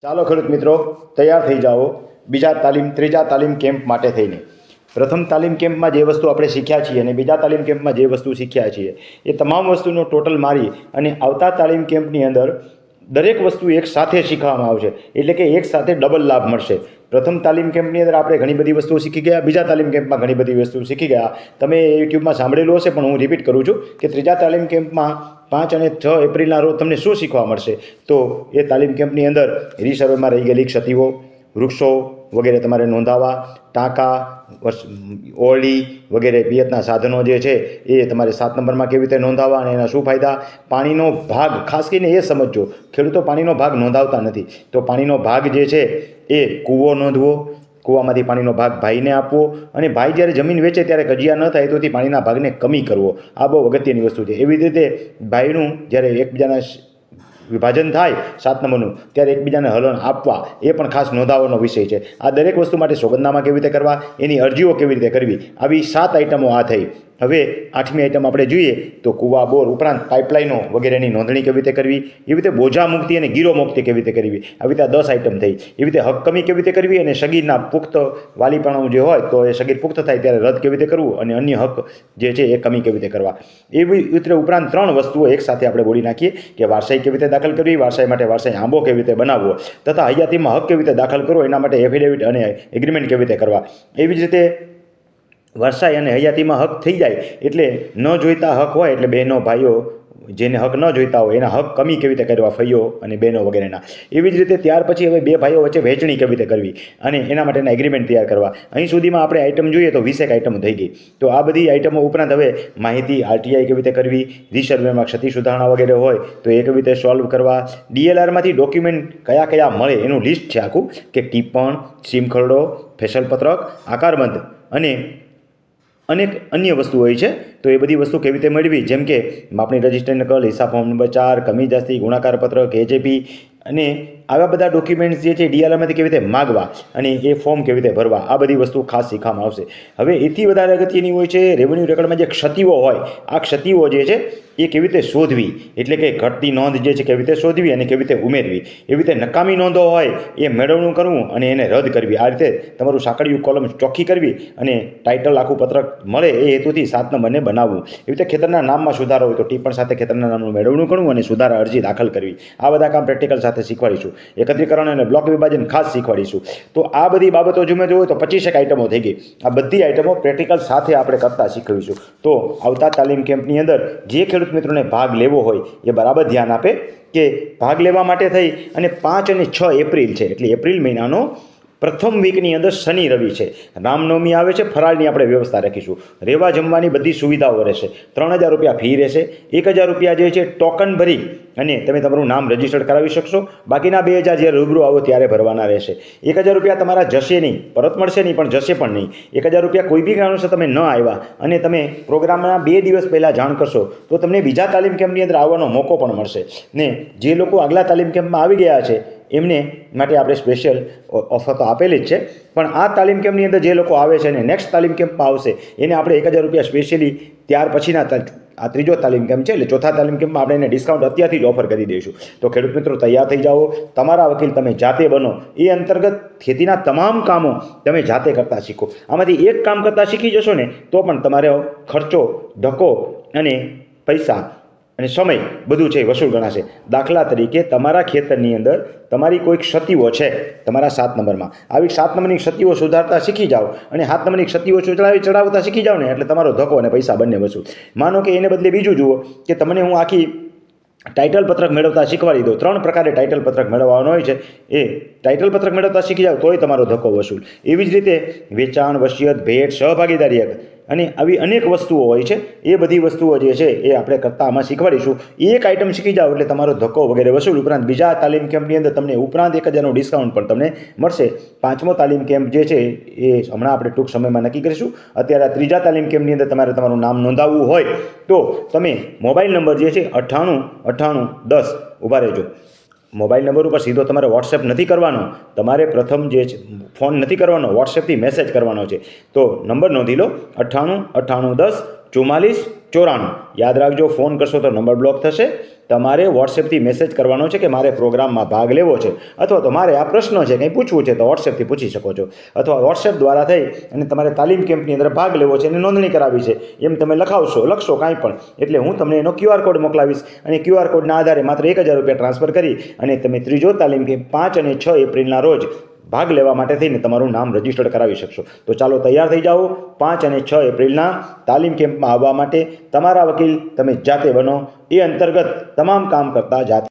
ચાલો ખેડૂત મિત્રો, તૈયાર થઈ જાઓ ત્રીજા તાલીમ કેમ્પ માટે થઈને. પ્રથમ તાલીમ કેમ્પમાં જે વસ્તુ આપણે શીખ્યા છીએ અને બીજા તાલીમ કેમ્પમાં જે વસ્તુ શીખ્યા છીએ એ તમામ વસ્તુનો ટોટલ મારી અને આવતા તાલીમ કેમ્પની અંદર દરેક વસ્તુ એક સાથે શીખવામાં આવશે, એટલે કે એક સાથે ડબલ લાભ મળશે. પ્રથમ તાલીમ કેમ્પની અંદર આપણે ઘણી બધી વસ્તુઓ શીખી ગયા, બીજા તાલીમ કેમ્પમાં ઘણી બધી વસ્તુ શીખી ગયા. તમે યુટ્યુબમાં સાંભળેલું હશે, પણ હું રિપીટ કરું છું કે ત્રીજા તાલીમ કેમ્પમાં 5 અને 6 એપ્રિલના રોજ તમને શું શીખવા મળશે. તો એ તાલીમ કેમ્પની અંદર રીસર્વેમાં રહી ગયેલી ક્ષતિઓ, વૃક્ષો વગેરે તમારે નોંધાવવા, ટાંકા, ઓરડી વગેરે પિયતના સાધનો જે છે એ તમારે 7 નંબરમાં કેવી રીતે નોંધાવવા અને એના શું ફાયદા. પાણીનો ભાગ ખાસ કરીને એ સમજજો, ખેડૂતો પાણીનો ભાગ નોંધાવતા નથી. તો પાણીનો ભાગ જે છે એ કૂવો નોંધવો, કૂવામાંથી પાણીનો ભાગ ભાઈને આપવો, અને ભાઈ જ્યારે જમીન વેચે ત્યારે કજિયા ન થાય તોથી પાણીના ભાગને કમી કરવો. આ બહુ અગત્યની વસ્તુ છે. એવી રીતે ભાઈનું જ્યારે એકબીજાના વિભાજન થાય 7 નંબરનું ત્યારે એકબીજાને હલણ આપવા એ પણ ખાસ નોંધાવવાનો વિષય છે. આ દરેક વસ્તુ માટે સોગંદનામા કેવી રીતે કરવા, એની અરજીઓ કેવી રીતે કરવી, આવી 7 આઇટમો આ થઈ. હવે 8મી આઇટમ આપણે જોઈએ તો કૂવા, બોર ઉપરાંત પાઇપલાઇનો વગેરેની નોંધણી કેવી રીતે કરવી, એવી રીતે બોજા મુક્તિ અને ગીરો મુક્તિ કેવી રીતે કરવી. આવી રીતે 10 આઇટમ થઈ. એવી રીતે હક કમી કેવી રીતે કરવી અને સગીરના પુખ્ત વાલીપણું જે હોય તો એ સગીર પુખ્ત થાય ત્યારે રદ કેવી રીતે કરવું અને અન્ય હક જે છે એ કમી કેવી રીતે કરવા. એવી રીતે ઉપરાંત 3 વસ્તુઓ એકસાથે આપણે બોલી નાખીએ કે વારસાઈ કેવી રીતે દાખલ કરવી, વારસાઈ માટે વારસાઈ આંબો કેવી રીતે બનાવવો, તથા હયાતીમાં હક કેવી રીતે દાખલ કરવો, એના માટે એફિડેવિટ અને એગ્રીમેન્ટ કેવી રીતે કરવા. એવી જ રીતે વારસાઈ અને હયાતીમાં હક થઈ જાય એટલે ન જોઈતા હક હોય એટલે બહેનો ભાઈઓ જેને હક ન જોઈતા હોય એના હક કમી કેવી રીતે કરવા, ફઈઓ અને બહેનો વગેરેના. એવી જ રીતે ત્યાર પછી હવે 2 ભાઈઓ વચ્ચે વહેંચણી કેવી રીતે કરવી અને એના માટેના એગ્રીમેન્ટ તૈયાર કરવા. અહીં સુધીમાં આપણે આઇટમ જોઈએ તો 20 આઇટમો થઈ ગઈ. તો આ બધી આઇટમો ઉપરાંત હવે માહિતી આરટીઆઈ કેવી રીતે કરવી, રીસર્વેમાં ક્ષતિ સુધારણા વગેરે હોય તો એ કેવી રીતે સોલ્વ કરવા, ડીએલઆરમાંથી ડોક્યુમેન્ટ કયા કયા મળે એનું લિસ્ટ છે આખું, કે ટિપ્પણ, સીમ ખરડો, ફેશલ પત્રક, આકારબંધ અને અનેક અન્ય વસ્તુ હોય છે. તો એ બધી વસ્તુ કેવી રીતે મેળવી, જેમ કે માપણી રજિસ્ટર નકલ, હિસાબ ફોર્મ નંબર 4, કમી જાસ્તી, ગુણાકાર પત્રક, એજેપી અને આવા બધા ડોક્યુમેન્ટ્સ જે છે ડીઆરઆરમાંથી કેવી રીતે માગવા અને એ ફોર્મ કેવી રીતે ભરવા, આ બધી વસ્તુ ખાસ શીખવામાં આવશે. હવે એથી વધારે અગત્યની હોય છે રેવન્યુ રેકોર્ડમાં જે ક્ષતિઓ હોય, આ ક્ષતિઓ જે છે એ કેવી રીતે શોધવી, એટલે કે ઘટતી નોંધ જે છે કેવી રીતે શોધવી અને કેવી રીતે ઉમેરવી. એવી રીતે નકામી નોંધો હોય એ મેળવણું કરવું અને એને રદ કરવી. આ રીતે તમારું સાંકળિયું કોલમ ચોખ્ખી કરવી અને ટાઇટલ આખું પત્રક મળે એ હેતુથી 7 નંબરને બનાવવું. એવી રીતે ખેતરના નામમાં સુધારો હોય તો ટિપ્પણ સાથે ખેતરના નામનું મેળવણું કરવું અને સુધારા અરજી દાખલ કરવી. આ બધા કામ પ્રેક્ટિકલ સાથે શીખવાડીશું. એકત્રીકરણ અને બ્લોક વિભાજન ખાસ શીખવાડીશું. તો આ બધી બાબતો જો મેં જોયું તો 25 આઇટમો થઈ ગઈ. આ બધી આઇટમો પ્રેક્ટિકલ સાથે આપણે કરતા શીખવીશું. તો આવતા તાલીમ કેમ્પની અંદર જે ખેડૂત મિત્રોને ભાગ લેવો હોય એ બરાબર ધ્યાન આપે કે ભાગ લેવા માટે થઈ અને 5 અને 6 એપ્રિલ છે, એટલે એપ્રિલ મહિનાનો પ્રથમ વીકની અંદર શનિ રવિ છે, રામનવમી આવે છે, ફરાળની આપણે વ્યવસ્થા રાખીશું. રહેવા જમવાની બધી સુવિધાઓ રહેશે. 3000 રૂપિયા ફી રહેશે. 1000 રૂપિયા જે છે ટોકન ભરી અને તમે તમારું નામ રજીસ્ટર્ડ કરાવી શકશો. બાકીના 2000 જ્યારે રૂબરૂ આવો ત્યારે ભરવાના રહેશે. 1000 રૂપિયા તમારા જશે નહીં, પરત મળશે નહીં, પણ જશે પણ નહીં. 1000 રૂપિયા કોઈ બી કારણોસર તમે ન આવ્યા અને તમે પ્રોગ્રામના 2 દિવસ પહેલાં જાણ કરશો તો તમને બીજા તાલીમ કેમ્પની અંદર આવવાનો મોકો પણ મળશે. ને જે લોકો આગલા તાલીમ કેમ્પમાં આવી ગયા છે એમને માટે આપણે સ્પેશિયલ ઓફર તો આપેલી જ છે, પણ આ તાલીમ કેમ્પની અંદર જે લોકો આવે છે અને નેક્સ્ટ તાલીમ કેમ્પમાં આવશે એને આપણે 1000 રૂપિયા સ્પેશિયલી ત્યાર પછીના આ ત્રીજો તાલીમ કેમ્પ છે એટલે ચોથા તાલીમ કેમ્પમાં આપણે એને ડિસ્કાઉન્ટ અત્યારથી જ ઓફર કરી દઈશું. તો ખેડૂત મિત્રો તૈયાર થઈ જાઓ. તમારા વકીલ તમે જાતે બનો. એ અંતર્ગત ખેતીના તમામ કામો તમે જાતે કરતા શીખો. આમાંથી એક કામ કરતાં શીખી જશો ને તો પણ તમારો ખર્ચો, ધક્કો અને પૈસા અને સમય બધું છે વસૂલ ગણાશે. દાખલા તરીકે તમારા ખેતરની અંદર તમારી કોઈ ક્ષતિઓ છે તમારા 7 નંબરમાં, આવી 7 નંબરની ક્ષતિઓ સુધારતા શીખી જાઓ અને 7 નંબરની ક્ષતિઓ ચડાવતા શીખી જાઓ ને એટલે તમારો ધક્કો અને પૈસા બંને વસૂલ. માનો કે એને બદલે બીજું જુઓ કે તમને હું આખી ટાઇટલ પત્રક મેળવતા શીખવાડી દો. 3 પ્રકારે ટાઇટલ પત્રક મેળવવાનો હોય છે. એ ટાઇટલ પત્રક મેળવતા શીખી જાઓ તોય તમારો ધક્કો વસૂલ. એવી જ રીતે વેચાણ, વસિયત, ભેટ, સહભાગીદારી હક અને આવી અનેક વસ્તુઓ હોય છે. એ બધી વસ્તુઓ જે છે એ આપણે કરતાં આમાં શીખવાડીશું. એક આઇટમ શીખી જાઓ એટલે તમારો ધક્કો વગેરે વસૂલ. ઉપરાંત બીજા તાલીમ કેમ્પની અંદર તમને ઉપરાંત 1000નું ડિસ્કાઉન્ટ પણ તમને મળશે. 5મો તાલીમ કેમ્પ જે છે એ હમણાં આપણે ટૂંક સમયમાં નક્કી કરીશું. અત્યારે ત્રીજા તાલીમ કેમ્પની અંદર તમારે તમારું નામ નોંધાવવું હોય તો તમે મોબાઈલ નંબર જે છે 989810 ઊભા રહેજો. મોબાઈલ નંબર ઉપર સીધો તમારે વોટ્સએપ નથી કરવાનો, તમારે પ્રથમ જે છે ફોન નથી કરવાનો, વોટ્સએપથી મેસેજ કરવાનો છે. તો નંબર નોંધી લો 989810 4494। યાદ રાખજો, ફોન કરશો તો નંબર બ્લોક થશે. તમારે વોટ્સએપથી મેસેજ કરવાનો છે કે મારે પ્રોગ્રામમાં ભાગ લેવો છે, અથવા તો મારે આ પ્રશ્ન છે કંઈ પૂછવું છે તો વોટ્સએપથી પૂછી શકો છો, અથવા વોટ્સએપ દ્વારા થઈ અને તમારે તાલીમ કેમ્પની અંદર ભાગ લેવો છે અને નોંધણી કરાવી છે એમ તમે લખશો કાંઈ પણ, એટલે હું તમને એનો QR કોડ મોકલાવીશ અને QR કોડના આધારે માત્ર 1000 રૂપિયા ટ્રાન્સફર કરી અને તમે ત્રીજો તાલીમ કેમ્પ 5 અને 6 એપ્રિલના રોજ ભાગ લેવા માટે થઈને તમારું નામ રજીસ્ટર્ડ કરાવી શકશો. તો ચાલો તૈયાર થઈ જાઓ 5 અને 6 એપ્રિલના તાલીમ કેમ્પમાં આવવા માટે. તમારા વકીલ તમે જાતે બનો, એ અંતર્ગત તમામ કામ કરતા જાતે